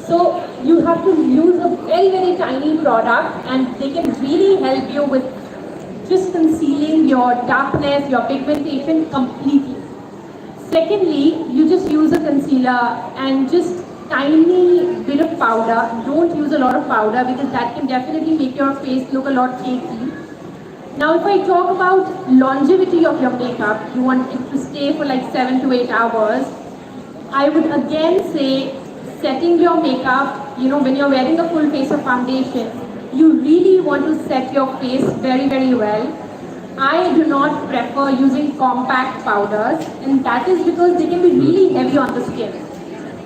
So you have to use a very tiny product, and they can really help you with just concealing your darkness, your pigmentation completely. Secondly, you just use a concealer and just tiny bit of powder. Don't use a lot of powder because that can definitely make your face look a lot cakey. Now if I talk about longevity of your makeup, you want it to stay for like 7 to 8 hours. I would again say setting your makeup, when you're wearing a full face of foundation, you really want to set your face very well. I do not prefer using compact powders, and that is because they can be really heavy on the skin.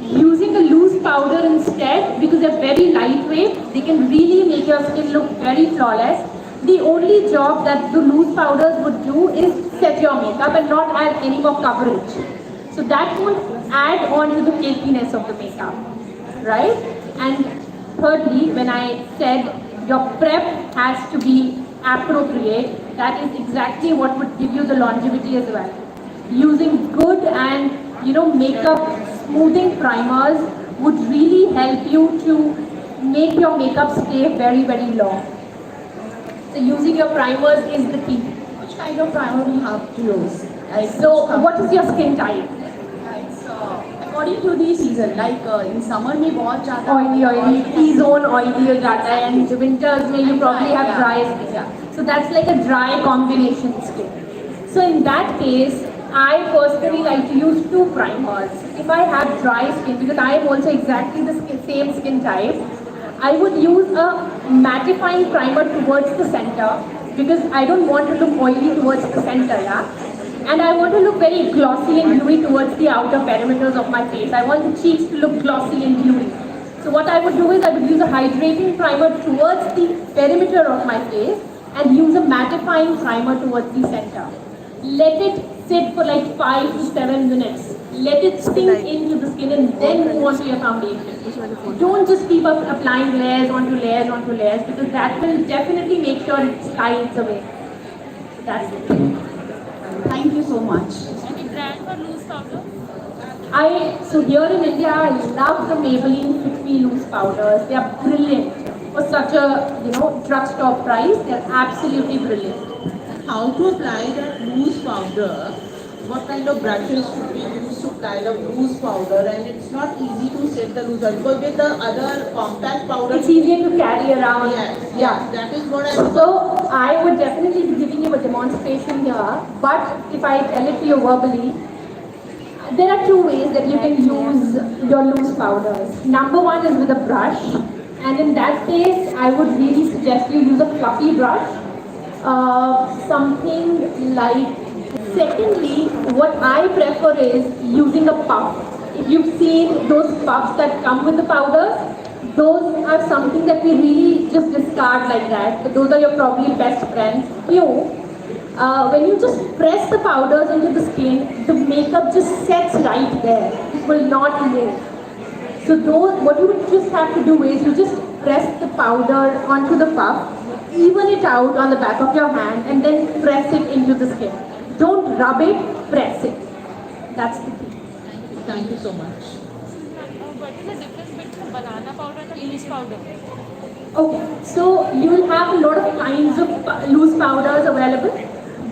Using a loose powder instead, because they're very lightweight, they can really make your skin look very flawless. The only job that the loose powders would do is set your makeup and not add any more coverage. So that won't add on to the cakiness of the makeup, right? And thirdly, when I said your prep has to be appropriate, that is exactly what would give you the longevity as well. Using good and makeup smoothing primers would really help you to make your makeup stay very long. So using your primers is the key. Which kind of primer do you have to use? So what is your skin type? It's according to the season. Like in summer में बहुत ज़्यादा oily, T-zone oily हो जाता है, and winters में you probably have dry skin. Yeah. So that's like a dry combination skin. So in that case, I personally like to use 2 primers. If I have dry skin, because I am also exactly the same skin type, I would use a mattifying primer towards the center, because I don't want to look oily towards the center, and I want to look very glossy and dewy towards the outer perimeters of my face. I want the cheeks to look glossy and dewy. So what I would do is I would use a hydrating primer towards the perimeter of my face and use a mattifying primer towards the center. Let it sit for like 5 to 7 minutes. Let it sink into the skin and then move on to your foundation. Don't just keep applying layers onto layers, because that will definitely make sure it slides away. That's it. Thank you so much. Any brand for loose powder? So here in India, I love the Maybelline Fit Me Loose powders. They are brilliant. For such a drugstore price, they are absolutely brilliant. How to apply that loose powder? What kind of brushes should we use to apply the loose powder? And it's not easy to set the loose powder, because with the other compact powder, It's easier to carry around. Yes, that is what I. So I would definitely be giving you a demonstration here, but if I tell it to you verbally, there are 2 ways that you can use your loose powders. Number 1 is with a brush, and in that case, I would really suggest you use a fluffy brush, something like. Secondly, what I prefer is using a puff. If you've seen those puffs that come with the powders, those are something that we really just discard like that. But those are your probably best friends. When you just press the powders into the skin, the makeup just sets right there. It will not move. So what you would just have to do is you just press the powder onto the puff, even it out on the back of your hand, and then press it into the skin. Don't rub it, press it. That's the key. Thank you so much. What is the difference between banana powder and loose powder? Okay, so you will have a lot of kinds of loose powders available.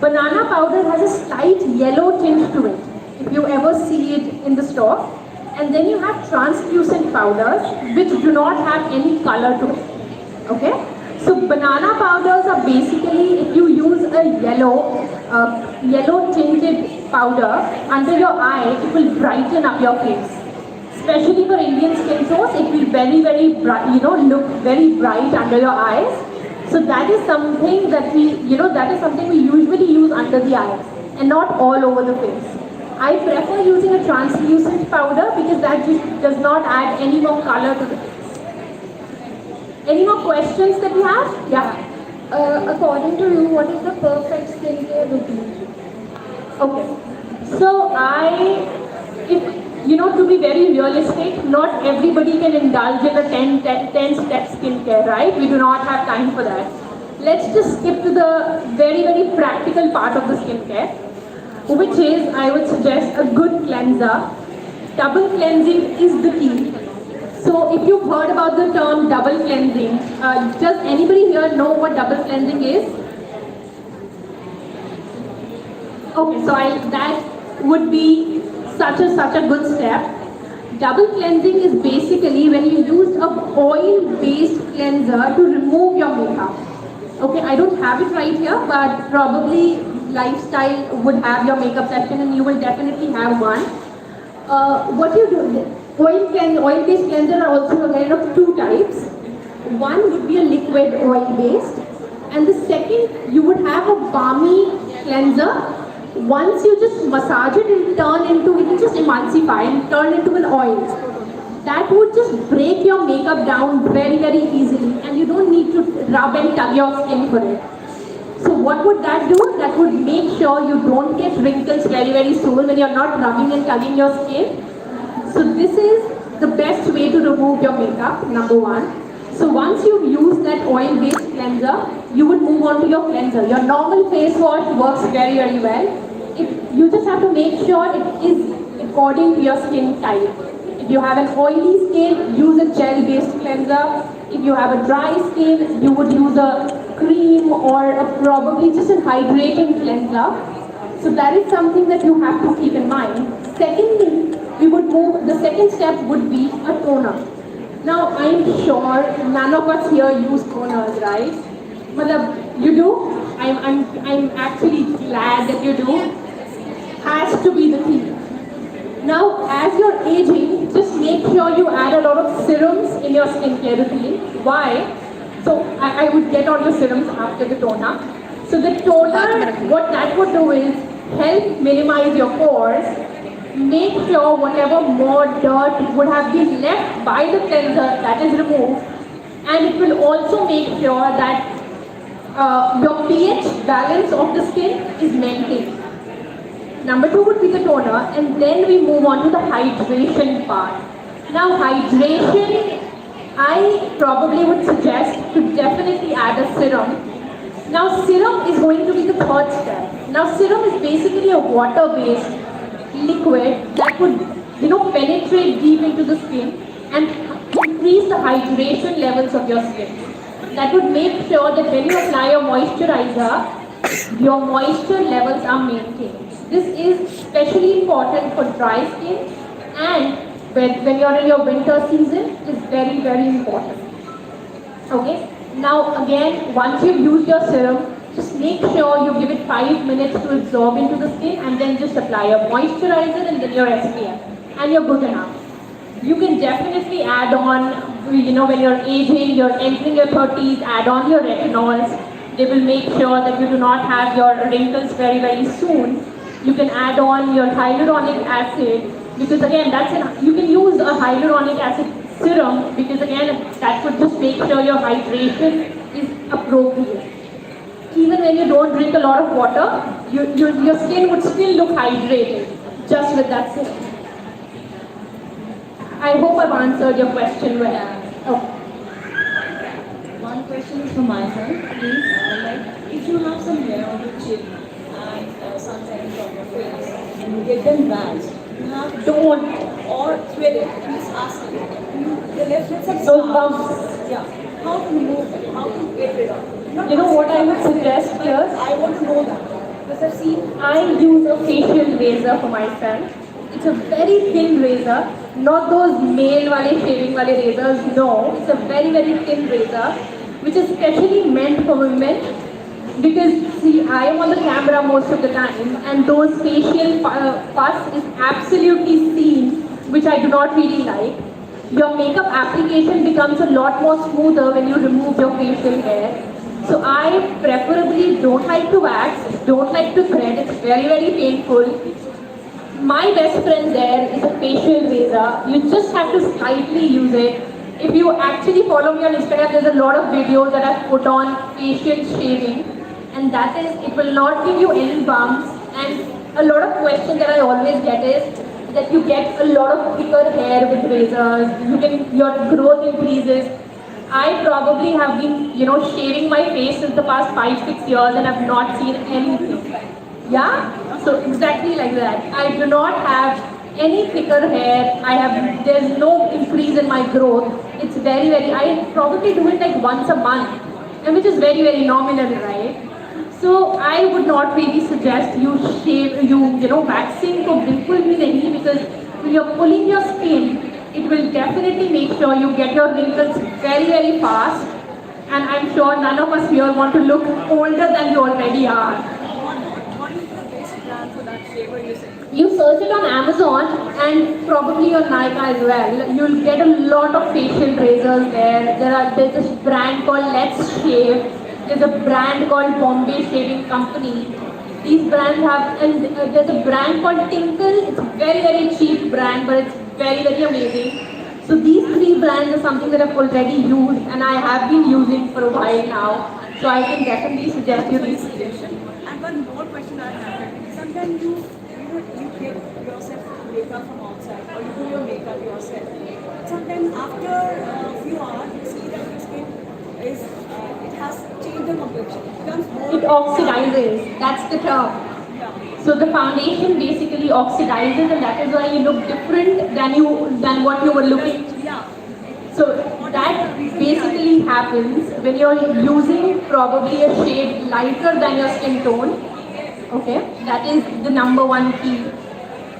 Banana powder has a slight yellow tint to it, if you ever see it in the store. And then you have translucent powders, which do not have any color to it. Okay? So banana powders are basically, if you use a yellow tinted powder under your eye, it will brighten up your face. Especially for Indian skin tones, it will very bright, look very bright under your eyes. So that is something that we usually use under the eyes and not all over the face. I prefer using a translucent powder because that just does not add any more color to the face. Any more questions that you have? Yeah. According to you, what is the perfect skincare routine? Okay. So to be very realistic, not everybody can indulge in a 10-step skincare, right? We do not have time for that. Let's just skip to the very practical part of the skincare, which is, I would suggest, a good cleanser. Double cleansing is the key. So if you've heard about the term double cleansing, does anybody here know what double cleansing is? Okay, so that would be such a good step. Double cleansing is basically when you use a oil-based cleanser to remove your makeup. Okay, I don't have it right here, but probably lifestyle would have your makeup section, and you will definitely have one. What you do? Oil-based cleanser are also again of two types. One would be a liquid oil-based, and the second you would have a balmy cleanser. Once you just massage it and it will just emulsify and turn into an oil. That would just break your makeup down very easily, and you don't need to rub and tug your skin for it. So what would that do? That would make sure you don't get wrinkles very soon when you're not rubbing and tugging your skin. So this is the best way to remove your makeup, number one. So once you've used that oil-based cleanser, you would move on to your cleanser. Your normal face wash works very well. You just have to make sure it is according to your skin type. If you have an oily skin, use a gel-based cleanser. If you have a dry skin, you would use a cream or probably just a hydrating cleanser. So that is something that you have to keep in mind. Secondly, the second step would be a toner. Now, I'm sure none of us here use toners, right? Matlab, you do? I'm actually glad that you do. Has to be the key. Now, as you're aging, just make sure you add a lot of serums in your skincare routine. Why? So, I would get on the serums after the toner. So, the toner, what that would do is help minimize your pores, make sure whatever more dirt would have been left by the cleanser, that is removed, and it will also make sure that your pH balance of the skin is maintained. Number two would be the toner, and then we move on to the hydration part. Now hydration, I probably would suggest to definitely add a serum. Now serum is going to be the third step. Now serum is basically a water-based liquid that would penetrate deep into the skin and increase the hydration levels of your skin. That would make sure that when you apply your moisturizer, your moisture levels are maintained. This is especially important for dry skin, and when you're in your winter season, it is very important. Okay? Now again, once you've used your serum, just make sure you give it 5 minutes to absorb into the skin, and then just apply your moisturizer and then your SPF, and you're good enough. You can definitely add on, when you're aging, you're entering your 30s, add on your retinols. They will make sure that you do not have your wrinkles very soon. You can add on your hyaluronic acid, because again, you can use a hyaluronic acid serum, because again, that would just make sure your hydration is appropriate. Even when you don't drink a lot of water, your skin would still look hydrated just with that serum. I hope I've answered your question well. Okay. One question is from my side, please. If you have some hair on your chin and sometimes on your face, and you get them waxed, you have don't or thread it. Please ask me. The left with some Those bumps. Yeah. How to remove them? How to get rid of them? You know what I would suggest here? I want to know that. Because I've seen. I use a facial razor for myself. It's a very thin razor, not those male wale shaving wale razors, no. It's a very thin razor, which is specially meant for women, because see, I am on the camera most of the time, and those facial pus is absolutely seen, which I do not really like. Your makeup application becomes a lot more smoother when you remove your facial hair. So I preferably don't like to wax, don't like to thread, it's very painful. My best friend there is a facial razor. You just have to slightly use it. If you actually follow me on Instagram, there's a lot of videos that I've put on facial shaving, and that is, it will not give you any bumps. And a lot of questions that I always get is that you get a lot of thicker hair with razors, your growth increases. I probably have been, shaving my face since the past 5-6 years, and I've not seen anything. Yeah? So exactly like that. I do not have any thicker hair. There's no increase in my growth. It's I probably do it like once a month, and which is very nominal, right? So I would not really suggest you waxing को बिल्कुल भी नहीं, because when you're pulling your skin, it will definitely make sure you get your wrinkles very fast, and I'm sure none of us here want to look older than you already are. What is the best brand for that shaver you say? You search it on Amazon and probably on Kannikka as well. You'll get a lot of facial razors there. There's this brand called Let's Shave. There's a brand called Bombay Shaving Company. These brands have, and there's a brand called Tinkle. It's a very cheap brand, but it's very amazing. So these three brands are something that I've already used and I have been using for a while now. So I can definitely suggest you these. And one more question I have. Sometimes you get yourself makeup from outside or you do your makeup yourself. Sometimes after a few hours you see that your skin is it has changed the complexion. It becomes more. It oxidizes. That's the term. So the foundation basically oxidizes, and that is why you look different than what you were looking. Yeah. So that basically happens when you're using probably a shade lighter than your skin tone. Okay, that is the number one key.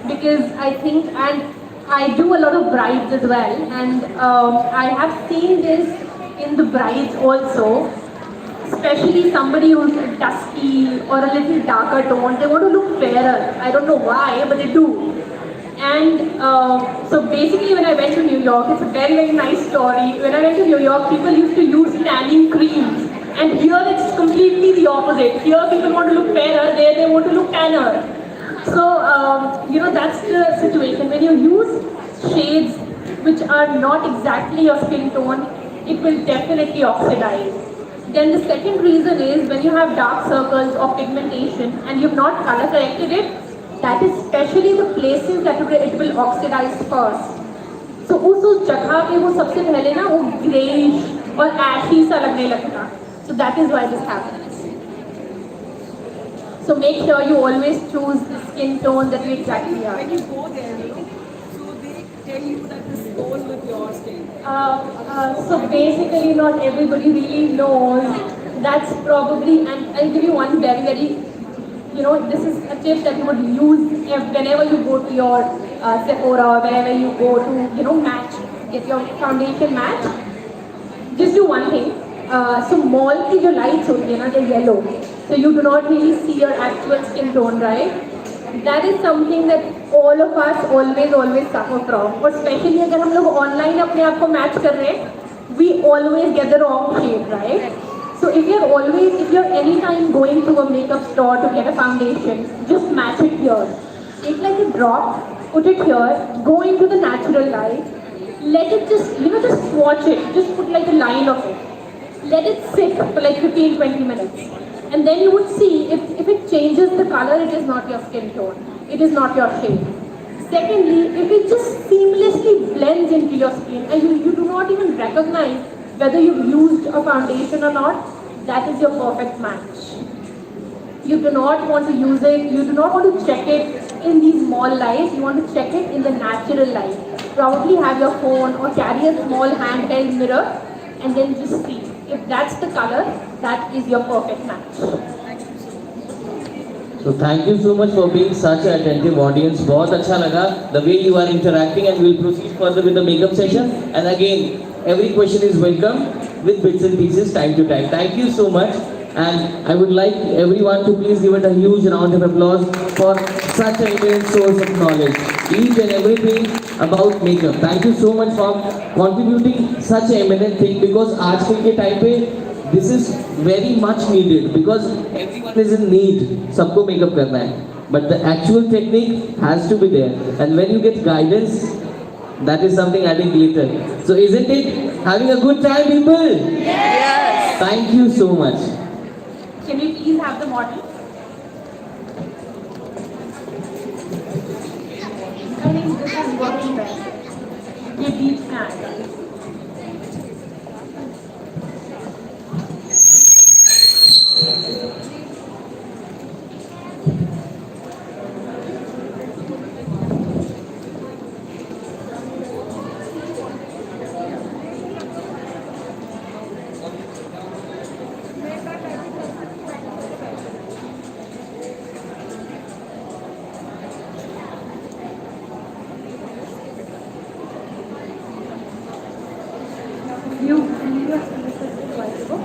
Because I think, and I do a lot of brides as well, and I have seen this in the brides also. Especially somebody who's dusky or a little darker tone, they want to look fairer. I don't know why, but they do. And so basically when I went to New York, it's a very nice story. When I went to New York, people used to use tanning creams. And here it's completely the opposite. Here people want to look fairer, there they want to look tanner. So, that's the situation. When you use shades which are not exactly your skin tone, it will definitely oxidize. Then the second reason is when you have dark circles or pigmentation and you've not color corrected it, that is especially the places that it will oxidize first. So उस जगह पे वो सबसे पहले ना वो grayish और ashy सा लगने लगता. So that is why this happens. So make sure you always choose the skin tone that you exactly are. When you go there, so they tell you that this goes with your skin. So basically not everybody really knows. That's probably, and I'll give you one very, this is a tip that you would use whenever you go to your Sephora or wherever you go to, match, get your foundation match. Just do one thing. So mall की जो lights होती है ना, they're yellow. So you do not really see your actual skin tone, right? That is something that all of us always suffer from. और especially अगर हम लोग online अपने आप को match कर रहे हैं, we always get the wrong shade, right? So if you're anytime going to a makeup store to get a foundation, just match it here. Take like a drop, put it here, go into the natural light, let it just swatch it, just put like a line of it. Let it sit for like 15-20 minutes. And then you would see if it changes the color, it is not your skin tone. It is not your shade. Secondly, if it just seamlessly blends into your skin and you do not even recognize whether you've used a foundation or not, that is your perfect match. You do not want to use it, you do not want to check it in these small lights, you want to check it in the natural light. Probably have your phone or carry a small handheld mirror and then just see. If that's the color, that is your perfect match. So thank you so much for being such an attentive audience. बहुत अच्छा लगा the way you are interacting, and we'll proceed further with the makeup session. And again, every question is welcome with bits and pieces time to time. Thank you so much. And I would like everyone to please give it a huge round of applause for such an immense source of knowledge. Each and everything about makeup. Thank you so much for contributing such an eminent thing, because आजकल के time पे this is very much needed, because everyone is in need. सबको makeup करना है. But the actual technique has to be there. And when you get guidance, that is something adding glitter. So isn't it having a good time, people? Yes. Thank you so much. Can we please have the model? I think this is working best. ये बीच में आएगा. You believe your face is advisable?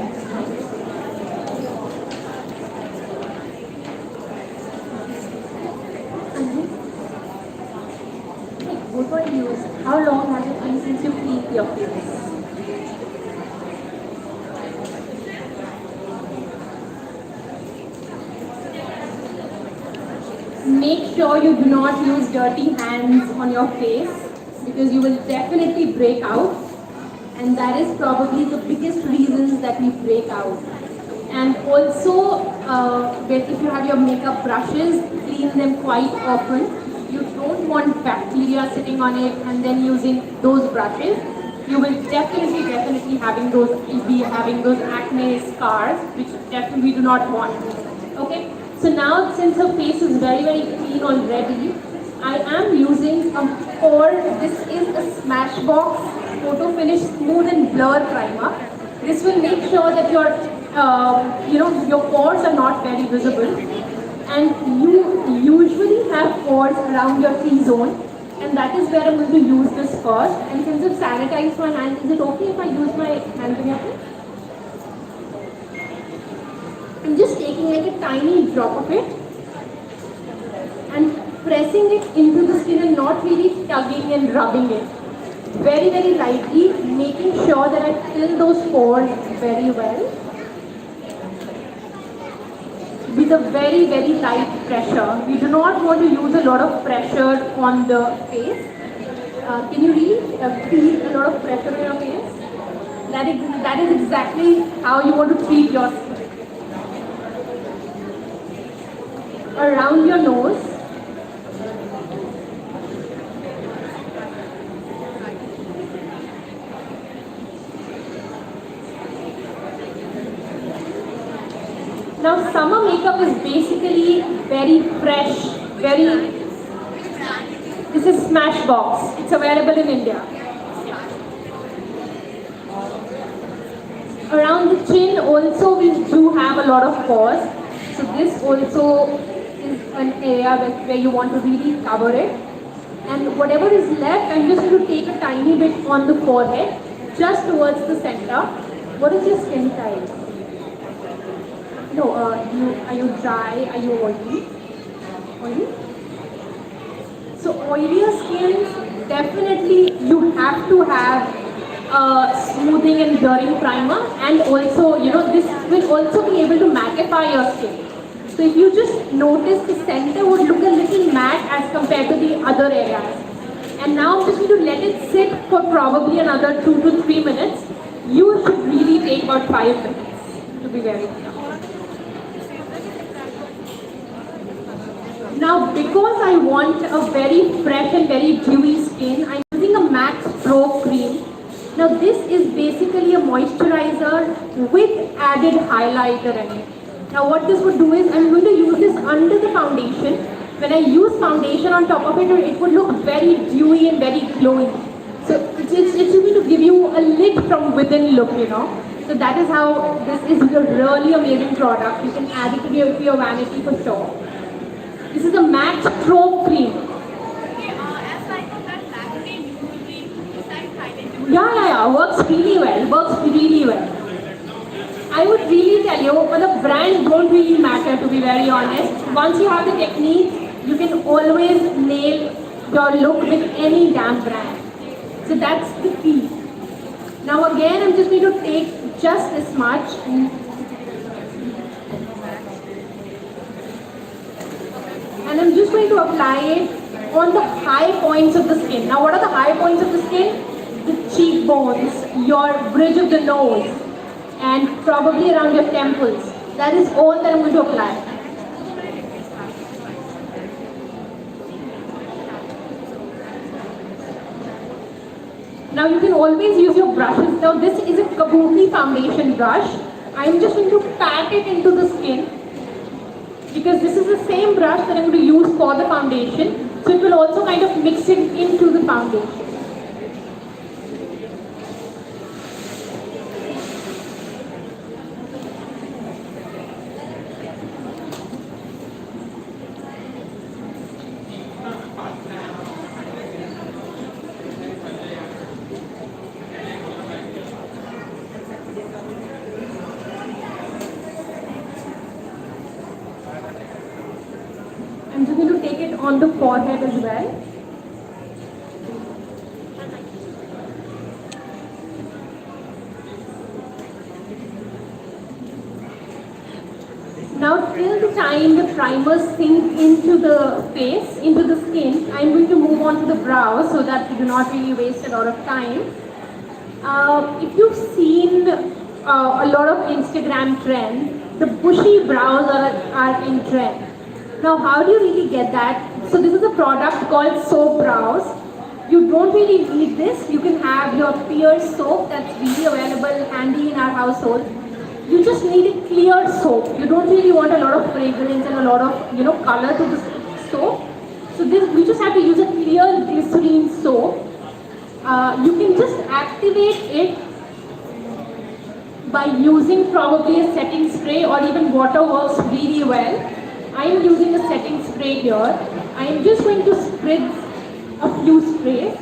What do I use? How long has it been since you cleaned your face? Make sure you do not use dirty hands on your face because you will definitely break out, and that is probably the biggest reasons that we break out. And also, if you have your makeup brushes, clean them quite often. You don't want bacteria sitting on it and then using those brushes. You will definitely be having those acne scars, which definitely we do not want. Okay. So now, since her face is very clean already, I am using this is a Smashbox Photo Finish Smooth and Blur Primer. This will make sure that your pores are not very visible, and you usually have pores around your T-zone, and that is where I'm going to use this first. And since I've sanitized my hands, is it okay if I use my hand in your face? I'm just taking like a tiny drop of it and pressing it into the skin and not really tugging and rubbing it. Very lightly, making sure that I fill those pores very well with a very light pressure. We do not want to use a lot of pressure on the face. Can you really feel a lot of pressure on your face? That is exactly how you want to treat your skin. Around your nose. Now, summer makeup is basically very fresh, this is Smashbox. It's available in India. Around the chin also we do have a lot of pores. So this also is an area where you want to really cover it. And whatever is left, I'm just going to take a tiny bit on the forehead, just towards the center. What is your skin type? No, are you dry? Are you oily? Oily? So oilier skins, definitely you have to have a smoothing and blurring primer, and also, this will also be able to mattify your skin. So if you just notice, the center would look a little matte as compared to the other areas. And now I'm just going to let it sit for probably another 2 to 3 minutes. You should really take about 5 minutes to be very clear. Now, because I want a very fresh and very dewy skin, I'm using a Max Pro cream. Now, this is basically a moisturizer with added highlighter in it. Now, what this would do is, I'm going to use this under the foundation. When I use foundation on top of it, it would look very dewy and very glowing. So, it's going to give you a lit from within look, So, that is how this is a really amazing product. You can add it to your vanity for sure. This is a Max Pro cream. Yeah, works really well. I would really tell you, the brands don't really matter, to be very honest. Once you have the technique, you can always nail your look with any damn brand. So that's the key. Now again, I'm just going to take just this much. And I'm just going to apply it on the high points of the skin. Now what are the high points of the skin? The cheekbones, your bridge of the nose, and probably around your temples. That is all that I'm going to apply. Now you can always use your brushes. Now this is a Kabuki foundation brush. I'm just going to pat it into the skin, because this is the same brush that I'm going to use for the foundation. So it will also kind of mix it into the foundation. on the forehead as well. Now till the time the primers sink into the face, into the skin, I'm going to move on to the brows so that we do not really waste a lot of time. If you've seen a lot of Instagram trends, the bushy brows are in trend. Now how do you really get that? So this is a product called Soap Brows. You don't really need this. You can have your Pierce soap that's really available handy in our household. You just need a clear soap. You don't really want a lot of fragrance and a lot of color to the soap. So this we just have to use a clear glycerine soap. You can just activate it by using probably a setting spray, or even water works really well. I am using a setting spray here. I am just going to spritz a few sprays.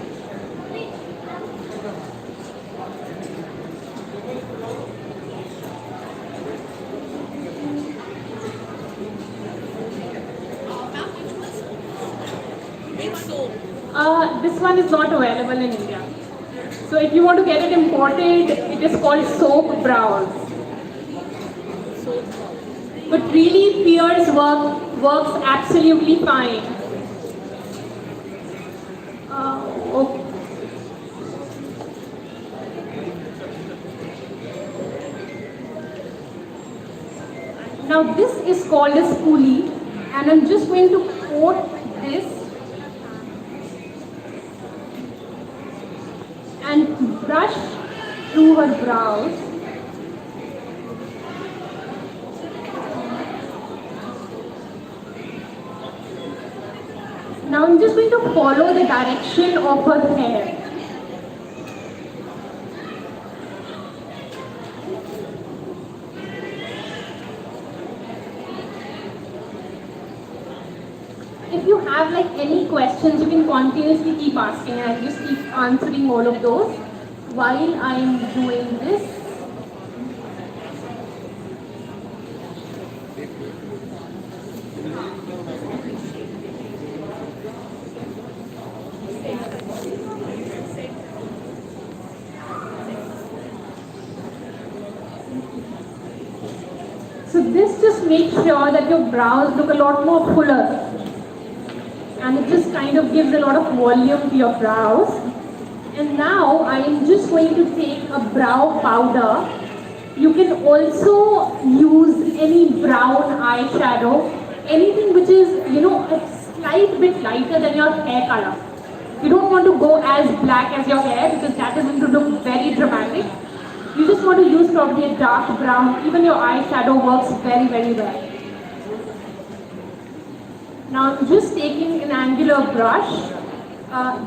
This one is not available in India. So if you want to get it imported, it is called Soap Brows. But really, Pierce works absolutely fine. Okay. Now this is called a spoolie, and I'm just going to coat this and brush through her brows. Now I'm just going to follow the direction of her hair. If you have like any questions, you can continuously keep asking, and I'll just keep answering all of those while I'm doing this. So this just makes sure that your brows look a lot more fuller. And it just kind of gives a lot of volume to your brows. And now I am just going to take a brow powder. You can also use any brown eyeshadow, anything which is, a slight bit lighter than your hair color. You don't want to go as black as your hair because that is going to look very dramatic. You just want to use probably a dark brown. Even your eyeshadow works very, very well. Now I'm just taking an angular brush.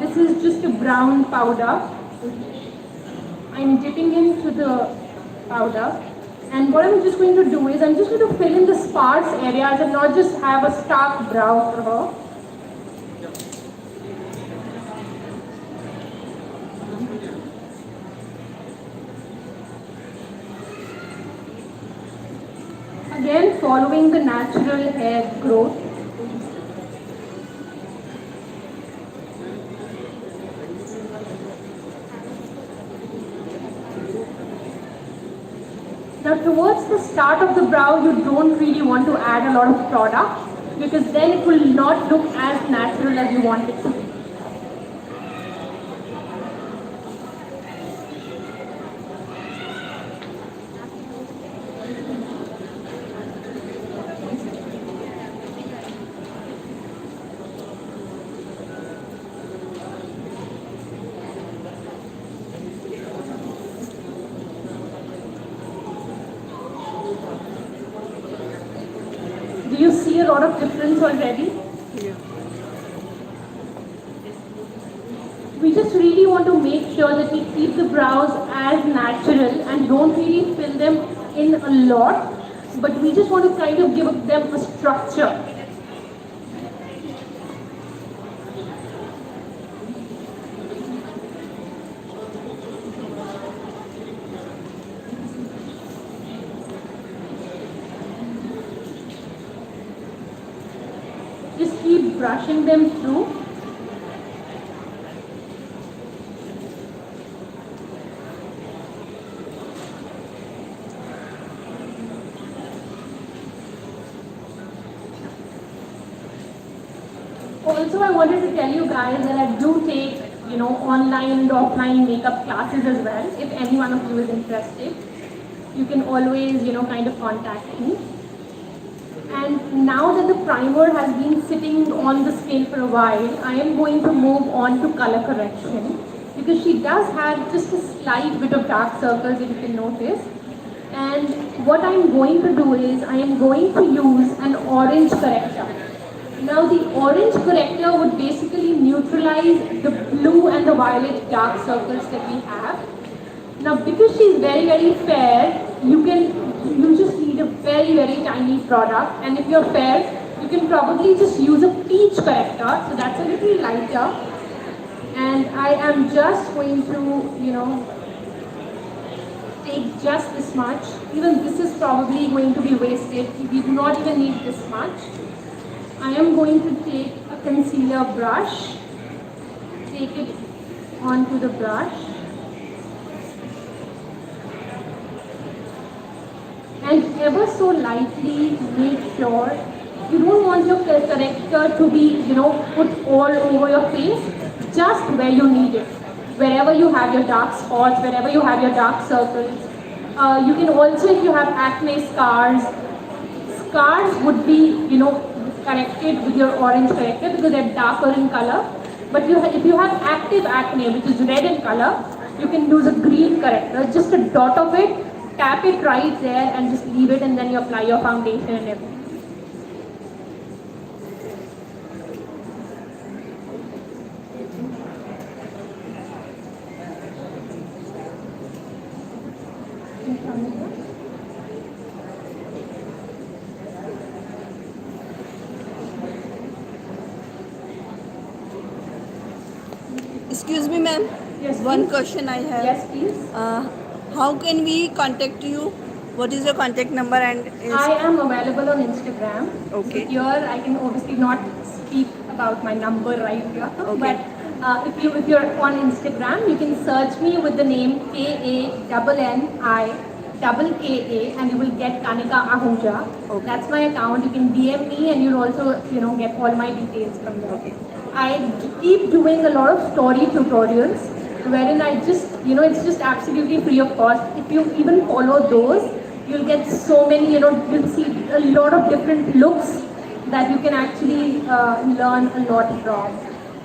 This is just a brown powder. I'm dipping into the powder. And what I'm just going to do is I'm just going to fill in the sparse areas and not just have a stark brow for her. Again, following the natural hair growth. Now towards the start of the brow, you don't really want to add a lot of product because then it will not look as natural as you want it to be. Do you see a lot of difference already? Yeah. We just really want to make sure that we keep the brows as natural and don't really fill them in a lot, but we just want to kind of give them a structure. brushing them through. Also, I wanted to tell you guys that I do take, online and offline makeup classes as well. If any one of you is interested, you can always, kind of contact me. And now that the primer has been sitting on the skin for a while, I am going to move on to color correction because she does have just a slight bit of dark circles, if you can notice. And what I'm going to do is I am going to use an orange corrector. Now the orange corrector would basically neutralize the blue and the violet dark circles that we have. Now because she's very, very fair, you just need a very, very tiny product, and if you're fair, you can probably just use a peach corrector, so that's a little lighter. And I am just going to, take just this much. Even this is probably going to be wasted. We do not even need this much. I am going to take a concealer brush, take it onto the brush, and ever so lightly make sure you don't want your corrector to be, put all over your face, just where you need it. Wherever you have your dark spots, wherever you have your dark circles. You can also, if you have acne scars would be, corrected with your orange corrector because they're darker in color. But if you have active acne, which is red in color, you can use a green corrector, just a dot of it, tap it right there and just leave it, and then you apply your foundation and everything. Excuse me, ma'am. Yes, One please. question I have. Yes, please. How can we contact you? What is your contact number and? I am available on Instagram. Okay. So here I can obviously not speak about my number right here. Okay. But if you're on Instagram, you can search me with the name KANNIKKA and you will get Kannikka Aahuja. Okay. That's my account. You can DM me and you'll also get all my details from there. Okay. I keep doing a lot of story tutorials wherein I just, it's just absolutely free of cost. If you even follow those, you'll get so many, you'll see a lot of different looks that you can actually learn a lot from.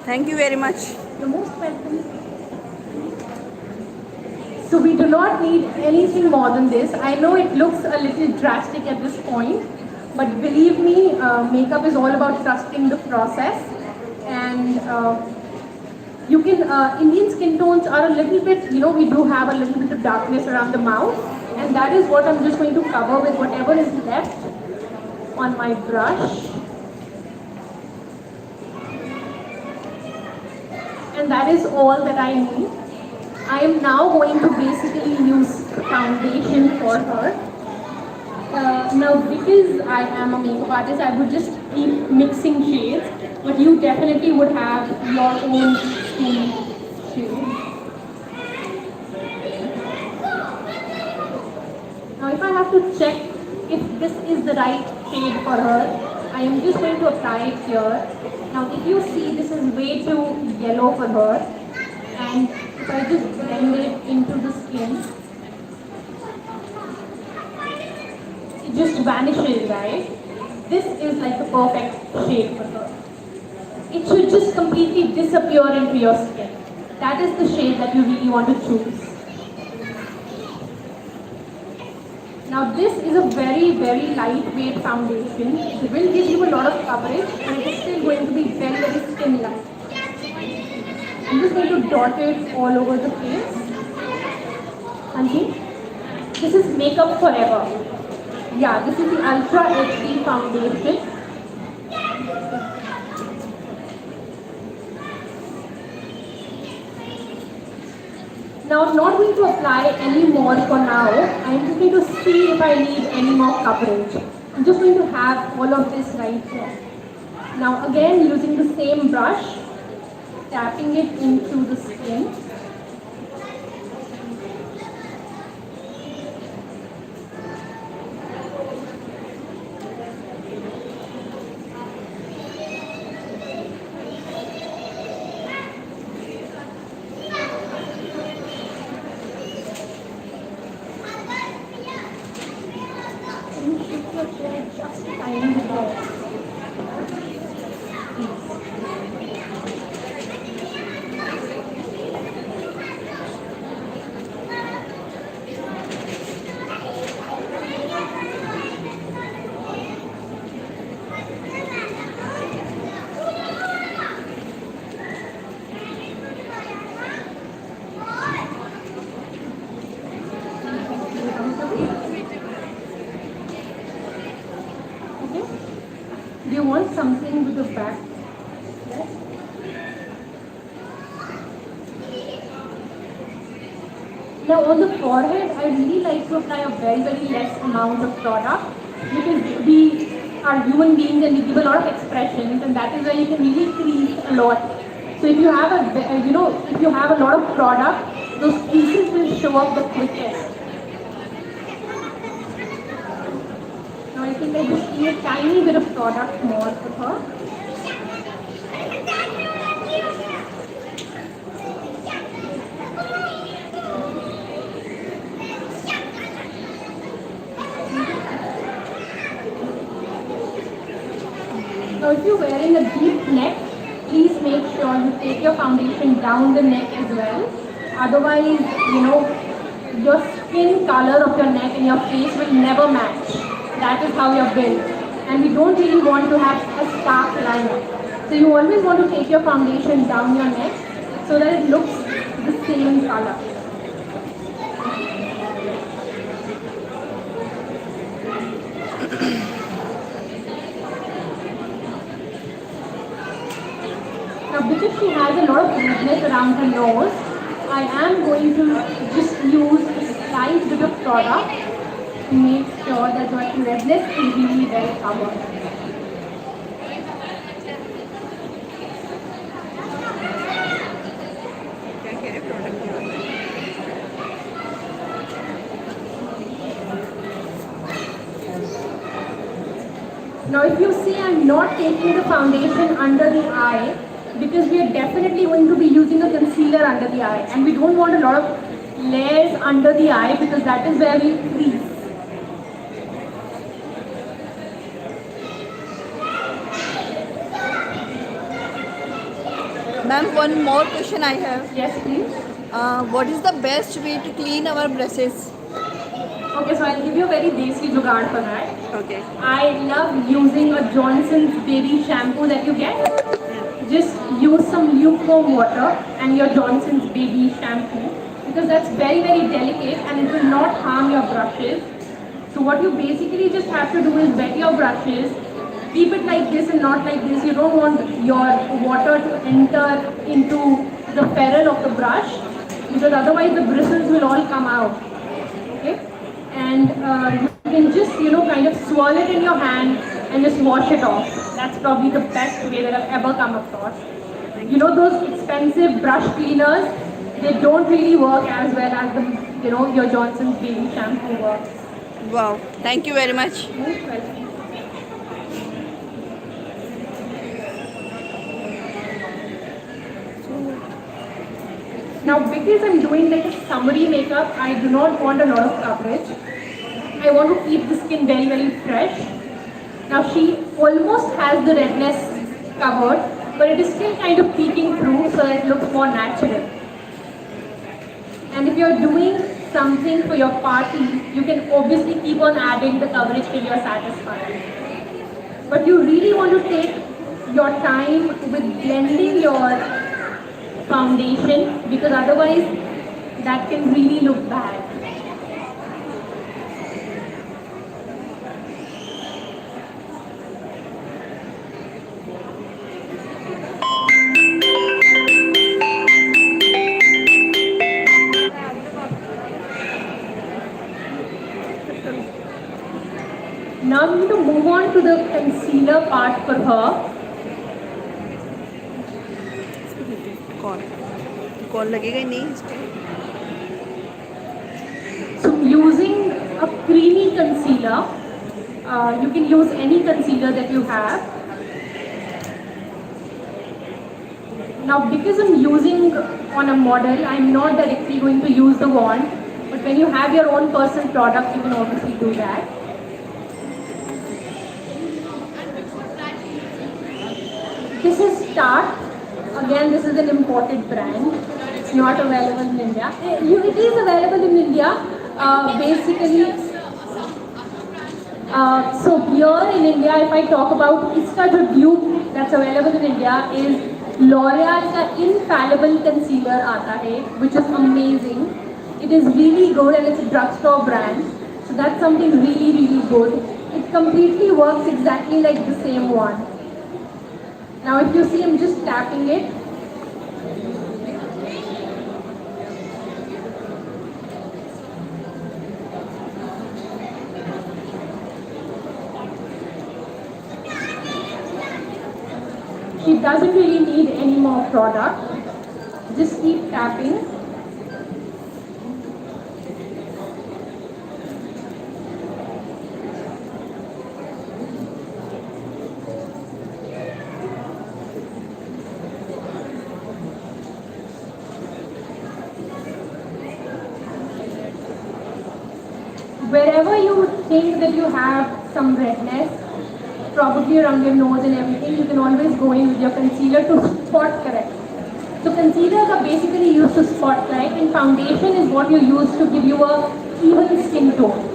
Thank you very much. You're most welcome. So we do not need anything more than this. I know it looks a little drastic at this point, but believe me, makeup is all about trusting the process. And you can, Indian skin tones are a little bit, we do have a little bit of darkness around the mouth. And that is what I'm just going to cover with whatever is left on my brush. And that is all that I need. I am now going to basically use foundation for her. Now because I am a makeup artist, I would just keep mixing shades, but you definitely would have your own skin shade. Now if I have to check if this is the right shade for her, I am just going to apply it here. Now if you see, this is way too yellow for her, and if I just blend it into the skin, it just vanishes, right? This is like the perfect shade for her. It should just completely disappear into your skin. That is the shade that you really want to choose. Now this is a very, very lightweight foundation. It will give you a lot of coverage, and it is still going to be very, very skin-like. I'm just going to dot it all over the face. Hanji, this is Makeup Forever. Yeah, this is the Ultra HD foundation. Now I'm not going to apply any more for now. I'm just going to see if I need any more coverage. I'm just going to have all of this right here. Now again using the same brush, tapping it into the skin. And shift your chair just a tiny bit more. Okay? Do you want something with the back? Yes? Now on the forehead, I really like to apply a very less amount of product because we are human beings and we give a lot of expressions, and that is where you can really crease a lot. So if you have if you have a lot of product, those creases will show up the quickest. Now I think I just need a tiny bit of product more for her. Now if you're wearing a deep neck, please make sure you take your foundation down the neck as well. Otherwise, your skin color of your neck and your face will never match. That is how you're built. And we don't really want to have a stark line. So you always want to take your foundation down your neck so that it looks the same color. Now because she has a lot of redness around her nose, I am going to just use a slight bit of product to make sure that that redness is really well covered. Now if you see, I'm not taking the foundation under the eye because we are definitely going to be using a concealer under the eye, and we don't want a lot of layers under the eye because that is where we crease. Ma'am, one more question I have. Yes, please. What is the best way to clean our brushes? Okay, so I'll give you a very desi jugaad for that. Okay. I love using a Johnson's baby shampoo that you get. Just use some lukewarm water and your Johnson's baby shampoo because that's very delicate and it will not harm your brushes. So what you basically just have to do is wet your brushes, keep it like this and not like this. You don't want your water to enter into the ferrule of the brush because otherwise the bristles will all come out. Okay? And you can just kind of swirl it in your hand and just wash it off. That's probably the best way that I've ever come across. Those expensive brush cleaners, they don't really work as well as the your Johnson's baby shampoo works. Wow. Thank you very much. Most welcome. Now because I'm doing like a summery makeup, I do not want a lot of coverage. I want to keep the skin very fresh. Now she almost has the redness covered, but it is still kind of peeking through so that it looks more natural. And if you're doing something for your party, you can obviously keep on adding the coverage till you're satisfied. But you really want to take your time with blending your foundation because otherwise that can really look bad. Now I'm going to move on to the concealer part for her. Call लगेगा ही नहीं इस पे. So using a creamy concealer, you can use any concealer that you have. Now because I'm using on a model, I'm not directly going to use the wand, but when you have your own personal product, you can obviously do that. This is Tarte. Again, this is an imported brand. It's not available in India. It is available in India. Basically, so here in India, if I talk about इसका जो dupe that's available in India is L'Oreal का infallible concealer आता है, which is amazing. It is really good and it's a drugstore brand. So that's something really, really good. It completely works exactly like the same one. Now if you see, I'm just tapping it. She doesn't really need any more product. Just keep tapping. Wherever you think that you have some redness, probably around your nose and everything, you can always go in with your concealer to spot correct. So concealers are basically used to spot correct, and foundation is what you use to give you a even skin tone.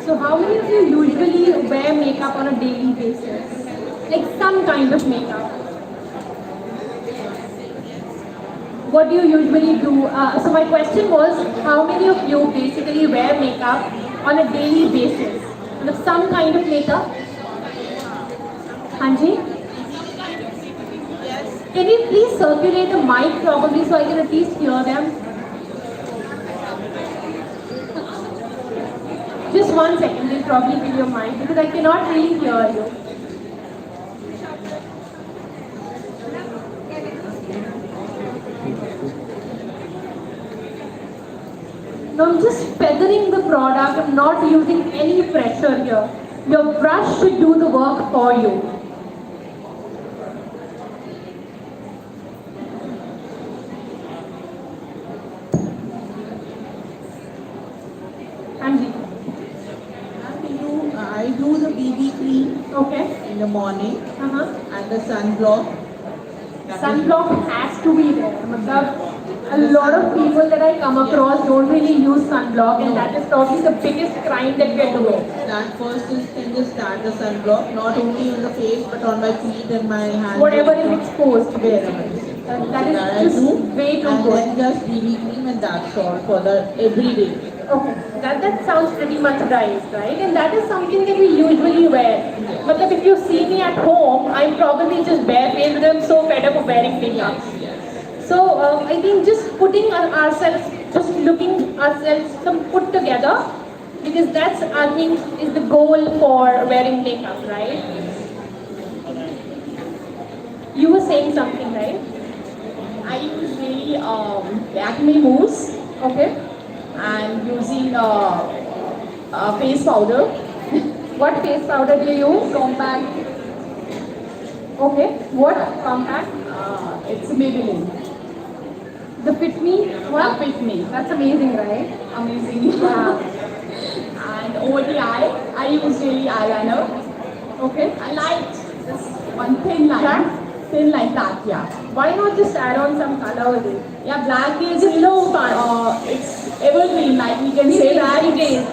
So how many of you usually wear makeup on a daily basis? Like some kind of makeup. What do you usually do? So my question was, how many of you basically wear makeup on a daily basis? Like some kind of makeup? Hanji? Yes. Can you please circulate a mic probably so I can at least hear them? Just 1 second, they'll probably give you a mic because I cannot really hear you. Now I'm just feathering the product, I'm not using any pressure here. Your brush should do the work for you. Anji. I do the BB cream Okay. in the morning Uh-huh. and the sunblock. Sunblock has to be there. Matlab, a lot of people that I come across don't really use sunblock, and that is probably the biggest crime that we are doing. That first is can just start the sunblock, not only on the face but on my feet and my hands. Whatever is exposed, Wherever. that is I just do. way too And good. then just BB cream and that's all for the everyday. Okay, that sounds pretty much nice, right? And that is something that we usually wear. But if you see me at home, I'm probably just barefaced because I'm so fed up of wearing makeup. So I think just putting ourselves, just looking ourselves some put together, because that's I think is the goal for wearing makeup, right? You were saying something, right? I use really Acne mousse Okay. and using face powder, What face powder do you use? compact. Okay. What compact? It's Maybelline. The Fit Me one? Fit Me. That's amazing, right? Amazing. Wow. And over the eye, I use really eyeliner. Okay. I like this one thin line. Black? Thin line black, yeah. Why not just add on some color with it? Yeah, black is Just no fun. it's evergreen, like we can say that. It is.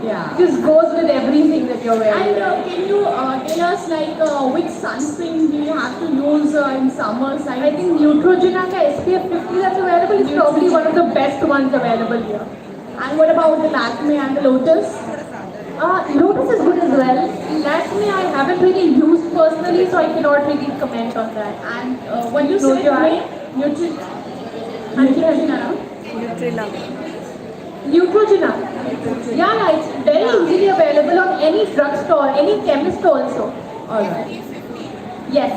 Yeah. Just goes with everything that you're wearing. And can you tell us like which sunscreen do you have to use in summer? I think Neutrogena ka SPF 50 that's available is probably one of the best ones available here. And what about the Lakme and the Lotus? Lotus is good as well. Lakme I haven't really used personally, so I cannot really comment on that. And what you Close said, your eye. Neutrogena. Yeah, it's very easily available on any drugstore, any chemist also. Alright. Yes.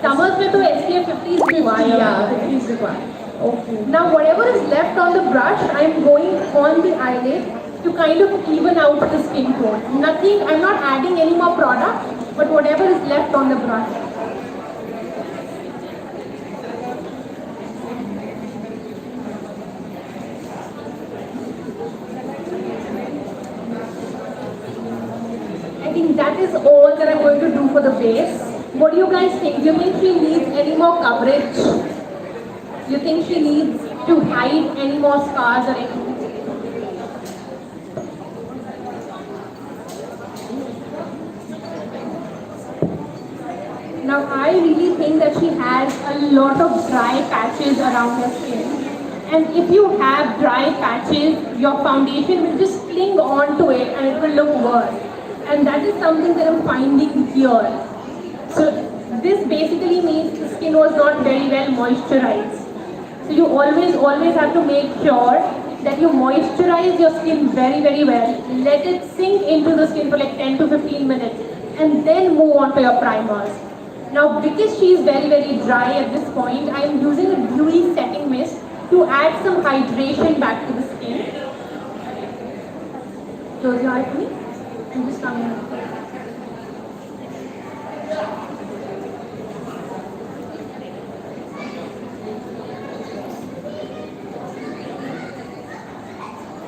Summers mein to SPF 50 is required. Yeah, it is required. Okay. Now whatever is left on the brush, I am going on the eyelid to kind of even out the skin tone. Nothing, I'm not adding any more product, but whatever is left on the brush. I think that is all that I'm going to do for the base. What do you guys think? Do you think she needs any more coverage? Do you think she needs to hide any more scars or anything? Now I really think that she has a lot of dry patches around her skin. And if you have dry patches, your foundation will just cling on to it and it will look worse. And that is something that I'm finding here. So this basically means the skin was not very well moisturized. So you always have to make sure that you moisturize your skin very well. Let it sink into the skin for like 10 to 15 minutes and then move on to your primers. Now because she is very dry at this point, I am using a dewy setting mist to add some hydration back to the skin. Close your eye for me. I'm just coming up.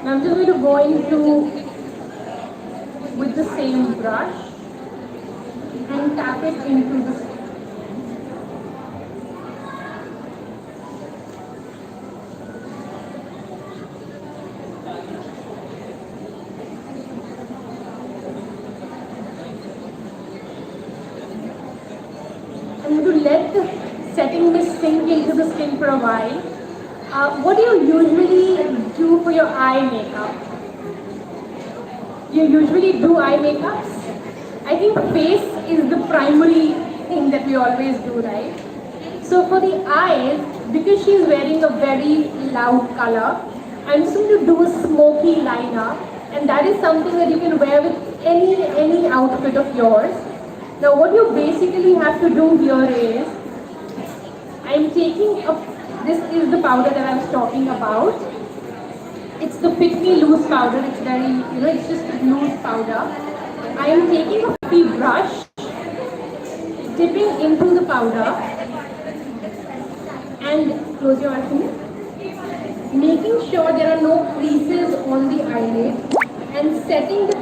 Now I'm just going to go into with the same brush and tap it into the skin. I'm going to let the setting mist sink into the skin for a while. What do you usually do for your eye makeup? You usually do eye makeups? I think face is the primary thing that we always do, right? So for the eyes, because she's wearing a very loud color, I'm just going to do a smoky liner, and that is something that you can wear with any outfit of yours. Now what you basically have to do here is, I'm taking this is the powder that I was talking about. It's the Fit Me loose powder. It's very, it's just a loose powder. I am taking a free brush, dipping into the powder, and close your eyes for me. Making sure there are no creases on the eyelid, and setting the